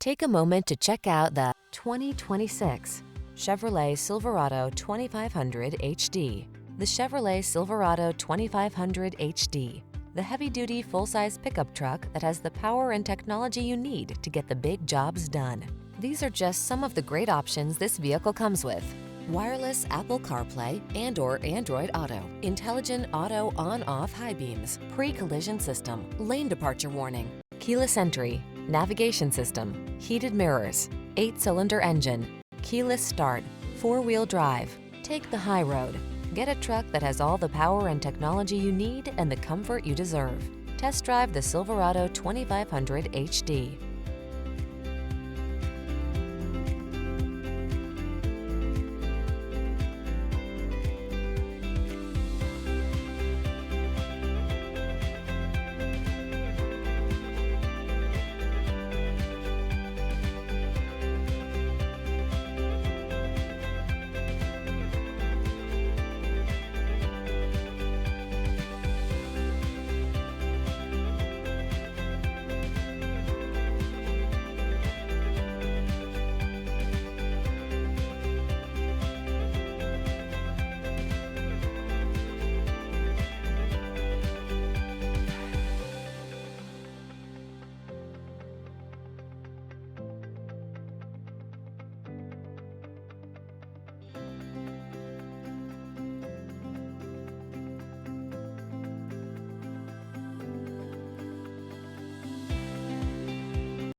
Take a moment to check out the 2026 Chevrolet Silverado 2500 HD. The Chevrolet Silverado 2500 HD, the heavy-duty full-size pickup truck that has the power and technology you need to get the big jobs done. These are just some of the great options this vehicle comes with: wireless Apple CarPlay and/or Android Auto, intelligent auto on-off high beams, pre-collision system, lane departure warning, keyless entry, navigation system, heated mirrors, 8-cylinder engine, keyless start, 4-wheel drive. Take the high road. Get a truck that has all the power and technology you need and the comfort you deserve. Test drive the Silverado 2500 HD.